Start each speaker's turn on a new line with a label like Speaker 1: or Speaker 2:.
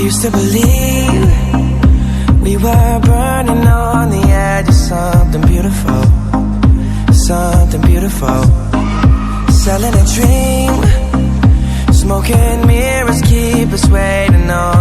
Speaker 1: used to believe we were burning on the edge of something beautiful, something beautiful. Selling a dream, smoking mirrors keep us waiting on